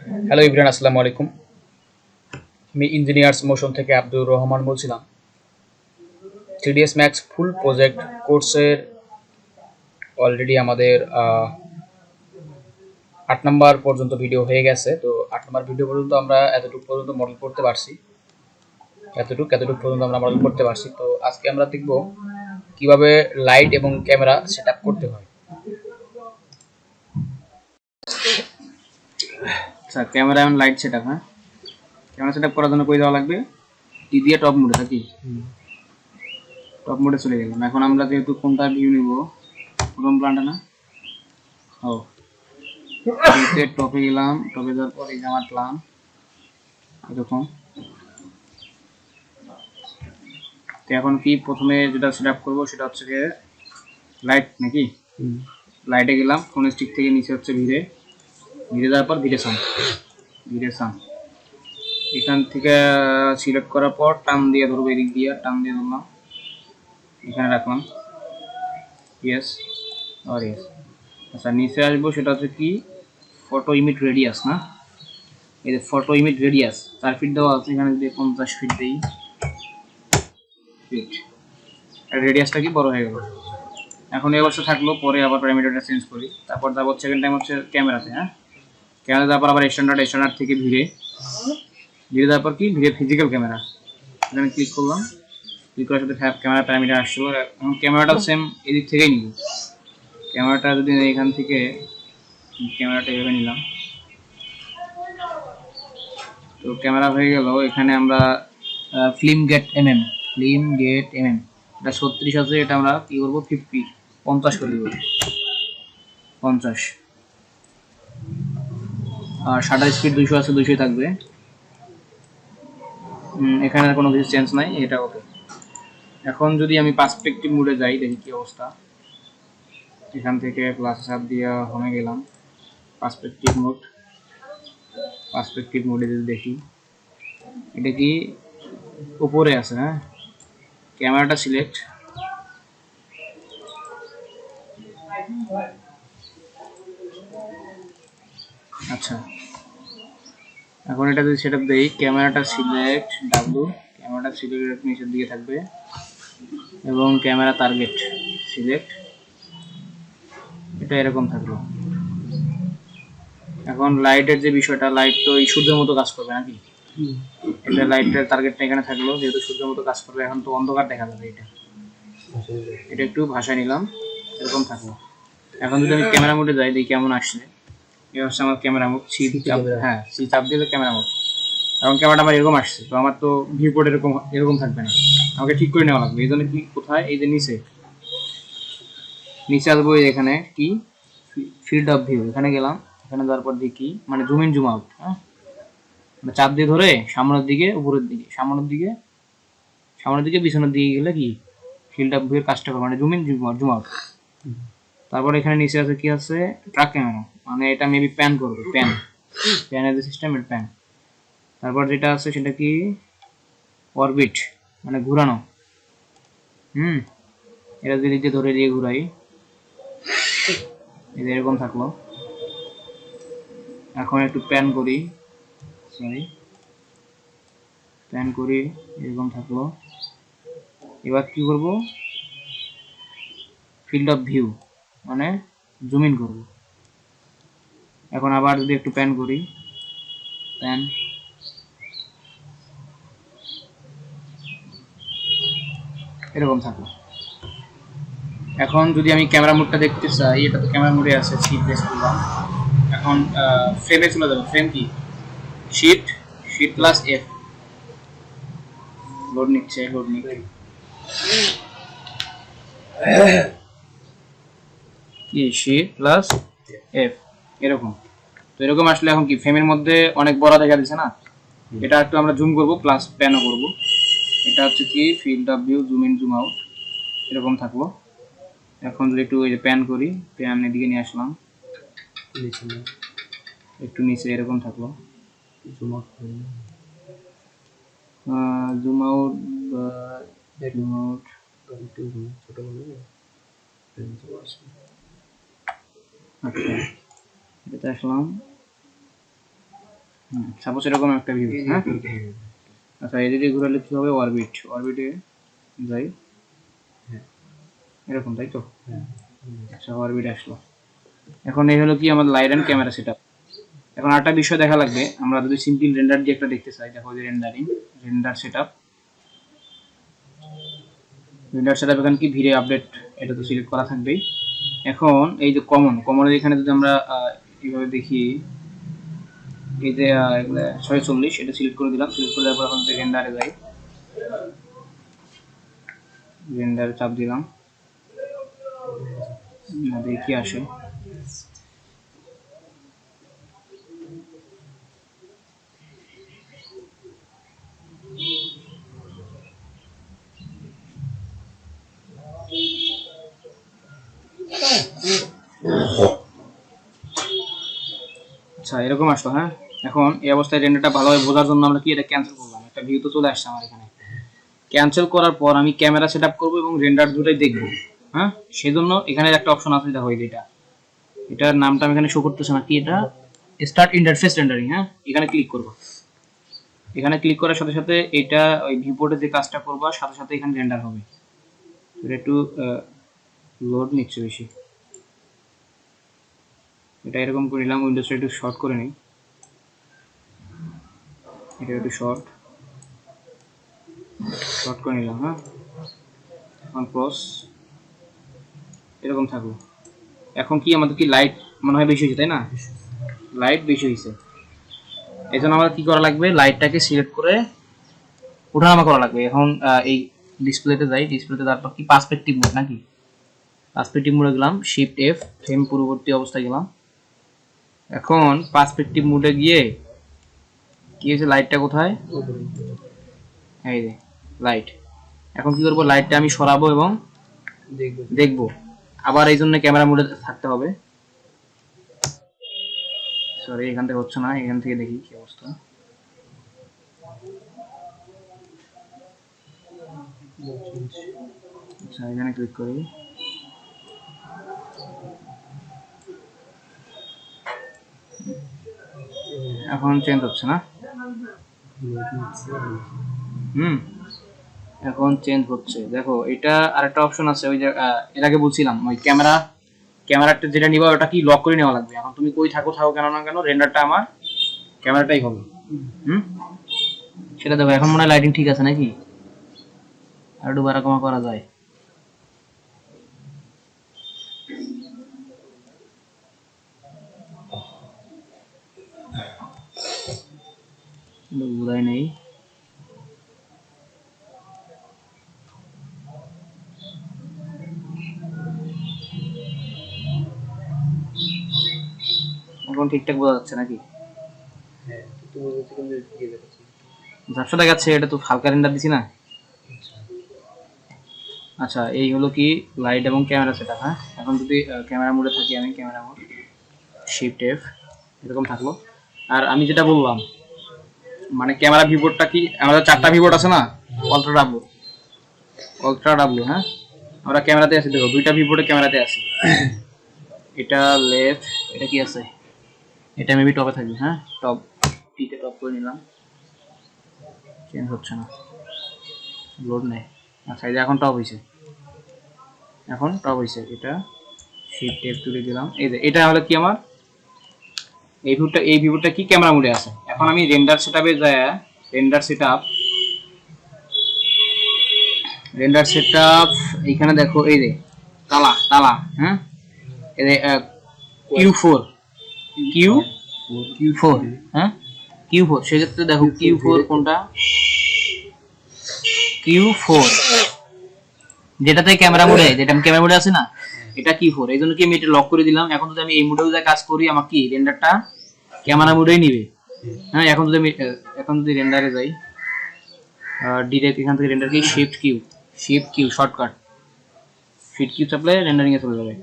Hello Ibran, আসসালামু আলাইকুম। আমি ইঞ্জিনিয়ার্স মোশন থেকে আব্দুর রহমান বলছিলাম। 3ds ম্যাক্স ফুল প্রজেক্ট কোর্সের অলরেডি আমাদের 8 নাম্বার পর্যন্ত ভিডিও হয়ে গেছে। তো 8 নাম্বার ভিডিও পর্যন্ত আমরা এতটুকু পর্যন্ত মডেল করতে পারছি। এতটুকু পর্যন্ত আমরা মডেল করতে পারছি। তো আজকে আমরা দেখব কিভাবে লাইট এবং ক্যামেরা সেট আপ করতে হয়। আচ্ছা, ক্যামেরা এবং লাইট সেট আপ। হ্যাঁ, ক্যামেরা সেট আপ করার জন্য কই দেওয়া লাগবে? টি দিয়ে টপ মোডে থাকি, টপ মোডে চলে গেলাম। এখন আমরা যেহেতু কোনটা ভিউ নিব, প্রথম প্ল্যানটা না, ও টপে গেলাম। টপে যাওয়ার পর এই যে আমার প্ল্যান এরকম। তো এখন কি প্রথমে যেটা সেট আপ করবো সেটা হচ্ছে গিয়ে লাইট নাকি। লাইটে গেলাম, ফোন স্টিক থেকে নিচে হচ্ছে ভিড়ে, ভিড়ে যাওয়ার পর ভিড়ে সাম এখান থেকে সিলেক্ট করার পর টান দিয়ে ধরবো, এদিক দিয়ে টান দিয়ে ধরলাম, এখানে রাখলাম, ইয়েস আর ইয়েস। আচ্ছা, নিচে আসবো, সেটা হচ্ছে কি ফটো ইমিট রেডিয়াস না, এই যে ফটো ইমিট রেডিয়াস 4 ফিট দেওয়া আছে, এখানে যদি 50 ফিট দিই, ফিট রেডিয়াসটা কি বড় হয়ে গেল। এখন এই অবস্থা থাকলো, পরে আবার প্যারামিটারটা চেঞ্জ করি। তারপর যাবো সেকেন্ড টাইম হচ্ছে ক্যামেরাতে। হ্যাঁ, ক্যামেরা যাওয়ার পর আবার স্ট্যান্ডার্ড থেকে ভিড়ে যাওয়ার পর কি ভিড়ে ফিজিক্যাল ক্যামেরা, এখানে ক্লিক করলাম। ক্লিক করার সাথে ক্যামেরা প্যারামিটার আসলো। এখন ক্যামেরাটা সেম এদিক থেকেই নিব। ক্যামেরাটা যদি এখান থেকে ক্যামেরাটা এভাবে নিলাম, তো ক্যামেরা হয়ে গেল। এখানে আমরা ফিল্ম গেট এমএম এটা 36 আছে, এটা আমরা কি করবো 50 করে দিব, 50। আর শাটার স্পিড 200 আছে, 200 থাকবে। এখানে কোনো কিছু চেঞ্জ নাই, এটা ওকে। এখন যদি আমি পার্সপেক্টিভ মোডে যাই, দেখি কি অবস্থা। এখান থেকে প্লাস চাপ দিয়ে হোমে গেলাম, পার্সপেক্টিভ মোডে যদি দেখি, এটা কি উপরে আছে। হ্যাঁ, ক্যামেরাটা সিলেক্ট, আচ্ছা। এখন এটা যদি সেটআপ দেই, ক্যামেরাটা সিলেক্ট ক্যামেরাটা সিলেক্ট নিচের দিকে থাকবে, এবং ক্যামেরা টার্গেট সিলেক্ট, এটা এরকম থাকলো। এখন লাইটের যে বিষয়টা, লাইট তো এই সূর্যের মতো কাজ করবে নাকি, এটা লাইটের টার্গেটটা এখানে থাকলো, যেহেতু সূর্যের মতো কাজ করবে। এখন তো অন্ধকার দেখা যাবে, এটা একটু ভাষায় নিলাম, এরকম থাকলো। এখন যদি আমি ক্যামেরা মোডে যাই, দেখি কেমন আসছে। এই হচ্ছে আমার ক্যামেরা মোড, হ্যাঁ সি চাপ দিলে ক্যামেরা মোড। এখন ক্যামেরাটা আমার এরকম আসছে, তো আমার তো ভিউ পোর্ট এরকম থাকবে না, আমাকে ঠিক করে নেওয়া লাগবে। এই জন্য কি, কোথায়, এই যে নিচে আসবো, এখানে কি ফিল্ড অফ ভিউ, এখানে গেলাম। এখানে যাওয়ার পর দেখি মানে জুম ইন জুম আউট। হ্যাঁ, চাপ দিয়ে ধরে সামনের দিকে, উপরের দিকে, সামনের দিকে পিছনের দিকে গেলে কি ফিল্ড অফ ভিউ এর কাজটা করবে, মানে জুম ইন জুম আউট। তারপর এখানে নিচে আছে কি আছে, ট্রাক ক্যামেরা, মানে এটা মেবি প্যান করবে, প্যানের যে সিস্টেম, এটা প্যান। তারপর যেটা আছে সেটা কি অরবিট, মানে ঘুরানো। এটা যদি দিয়ে ধরে দিয়ে ঘুরাই, এরকম থাকলো। এখন একটু প্যান করি, এরকম থাকলো। এবার কি করব, ফিল্ড অফ ভিউ মানে জুম ইন করব। এখন আবার যদি একটু প্যান করি, এরকম থাকলো। এখন যদি আমি ক্যামেরা মোডটা দেখতে চাই, এটা তো ক্যামেরা মোডে আছে, সি প্রেস করলাম। এখন ফ্রেমে চলে যাবে। ফ্রেম কি, শিফট প্লাস এফ, লোড নিচ্ছে কি, শিফট প্লাস এফ, এরকম। তো এরকম আসলে এখন কি ফ্রেমের মধ্যে অনেক বড় দেখা দিচ্ছে না, এটা একটু আমরা জুম করব, প্লাস প্যানও করব। এটা হচ্ছে কি field of view, zoom in zoom out, এরকম থাকলো। এখন যদি একটু ওই যে প্যান করি, প্যান এদিকে নিয়ে আসলাম, একটু নিচে, এরকম থাকলো। জুম আউট ছোট করলে, আচ্ছা এটাতে আসলাম। সাপোজ এরকম একটা ভিউ, হ্যাঁ। আচ্ছা এদিকে ঘুরালে কি হবে, অরবিটে যাই এরকম, তাই তো? আচ্ছা অরবিট আসলো। এখন এই হলো কি আমার লাইট এন্ড ক্যামেরা সেটআপ। এখন আরেকটা বিষয় দেখা লাগবে, আমরা যদি সিম্পল রেন্ডার দিয়ে একটা দেখতে চাই, দেখো যে রেন্ডার সেটআপ এখানে কি ভিডিও আপডেট, এটা তো সিলেক্ট করা থাকবেই। এখন এই যে কমনের এখানে যদি আমরা এইভাবে দেখি, এই যে 640 এটা সিলেক্ট করে দিলাম, সিলেক্ট করে দেওয়ার পর এখন রেন্ডারে যাই, রেন্ডারে চাপ দিলাম, দেখি আসে। আচ্ছা এরকম আসলো, হ্যাঁ। এখন এই অবস্থায় রেন্ডারটা ভালোভাবে বোঝার জন্য আমরা কি এটা ক্যান্সেল করলাম, একটা ভিউ তো চলে আসছে আমার এখানে। ক্যান্সেল করার পর আমি ক্যামেরা সেটআপ করব এবং রেন্ডার দুটোই দেখব, হ্যাঁ। সেজন্য এখানে একটা অপশন আছে, দেখো এটা, এটার নামটা আমি এখানে শো করতেছে না, কি এটা, স্টার্ট ইন্টারফেস রেন্ডারিং, হ্যাঁ। এখানে ক্লিক করব, এখানে ক্লিক করার সাথে সাথে এটা ওই ভিউপোর্টে যে কাজটা করবা সাথে সাথে এখানে রেন্ডার হবে। এটা একটু লোড নিচ্ছে বেশি, এটা এরকম করে নিলাম, উইন্ডোজটা একটু শর্ট করে নিই, এটা একটু শর্ট করে নিলাম, হ্যাঁ। এখন ক্রস এরকম থাকলো। এখন কি আমাদের কি লাইট মনে হয় বেশি হয়েছে, তাই না? লাইট বেশি হয়েছে, এই জন্য আমাদের কি করা লাগবে, লাইটটাকে সিলেক্ট করে ওঠানামা করা লাগবে। এখন এই ডিসপ্লেতে যাই, ডিসপ্লেতে তারপর কি পার্সপেক্টিভ মোড নাকি, পার্সপেক্টিভ মোডে গেলাম, শিফট এফ, ফ্রেম পূর্ববর্তী অবস্থায় গেলাম। এখন পার্সপেক্টিভ মোডে গিয়ে কি হয়েছে, লাইটটা কোথায়, এই যে লাইট। এখন কি করবো, লাইটটা আমি সরাবো এবং দেখবো। আবার এই জন্য ক্যামেরা মোডে থাকতে হবে, সরি এখান থেকে হচ্ছে না, এখান থেকে দেখি কি অবস্থা। আচ্ছা এখানে ক্লিক করি, এখন চেঞ্জ হচ্ছে না, এখন চেঞ্জ হচ্ছে। দেখো এটা আরেকটা অপশন আছে, ওই যে এর আগে বলছিলাম ওই ক্যামেরাটা যেটা নিবা ওটা কি লক করে নেওয়া লাগবে। এখন তুমি কই থাকো কেন না কেন, রেন্ডারটা আমার ক্যামেরাটাই হবে, সেটা দেখো। এখন মনে হয় লাইটিং ঠিক আছে নাকি, আর একটু বাড়া কমা করা যায়, বোধহয় নেই। এখন ঠিকঠাক বোঝা যাচ্ছে নাকি? ঝাপসা দেখাচ্ছে, এটা তো হালকা রেন্ডার দিছি না। আচ্ছা এই হলো কি লাইট এবং ক্যামেরা সেটআপ, হ্যাঁ। এখন যদি ক্যামেরা মোডে থাকি, আমি ক্যামেরা মোড শিফট এফ এরকম থাকলো। আর আমি যেটা বললাম, মানে ক্যামেরা ভিউপোর্টটা কি, আমাদের 4টা ভিউপোর্ট আছে না, আলট্রা ডাব্লু, হ্যাঁ। আমরা ক্যামেরাতে আছি, দেখো 2টা ভিউপোর্টে ক্যামেরাতে আছে, এটা লেফট, এটা কি আছে, এটা মেবি টপে থাকবে, হ্যাঁ। টিতে টপ করে নিলাম, চেঞ্জ হচ্ছে না, লোড নেই। আচ্ছা এই যে এখন টপ হয়েছে, এটা শিফট এফ তুলে দিলাম। এই যে এটা হলো কি আমার এই ভিউটা কি ক্যামেরা মোডে আছে। এখন আমি রেন্ডার সেটআপে যায়, রেন্ডার সেটআপ এখানে দেখো, এই যে তালা, হ্যাঁ। এই যে Q4 হ্যাঁ, Q4 সেক্ষেত্রে দেখো Q4 কোনটা, Q4 যেটাতে ক্যামেরা মোডে আছে না, এটা Q4। এই জন্য কি আমি এটা লক করে দিলাম। এখন যদি আমি এই মোডেও যা কাজ করি, আমার কি রেন্ডারটা ক্যামেরা মোডেই নিবে, হ্যাঁ। এখন যদি রেন্ডারে যাই, ডিরেক্ট এখান থেকে রেন্ডার কি shift Q shortcut, shift Q চাপলে রেন্ডারিং এ চলে যাবে।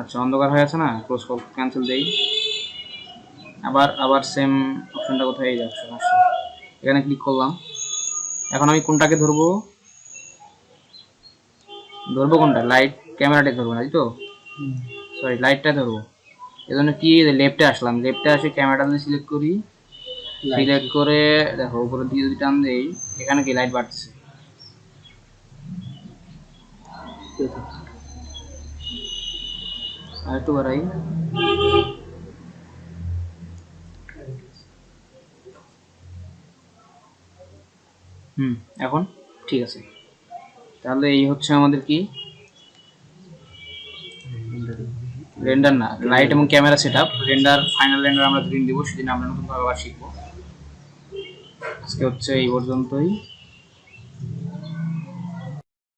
আচ্ছা অন্ধকার হয়ে আছে না, ক্লোজ কল ক্যান্সেল দেই, আবার সেম অপশনটা কোথায় যাচ্ছে, এখানে ক্লিক করলাম, এখন আমি কোনটাকে ধরবো কোনটা, লাইট ক্যামেরাটা ধরবো না, তাই তো? সরি, লাইটটা ধরবো। এজন্য কি লেফটে আসলাম, লেফটে আসে ক্যামেরাটা যদি সিলেক্ট করি, সিলেক্ট করে দেখো উপরের দিকে যদি টান দেই, এখানে কি লাইট বাড়তেছে। আর একটু বাড়াই। এখন ঠিক আছে। তাহলে এই হচ্ছে আমাদের কি রেন্ডার না, লাইট এবং camera setup. Render, final render আমরা যেদিন দিব সেদিন আমরা নতুন ভাবে আবার শিখবো। আজকে হচ্ছে এই পর্যন্তই।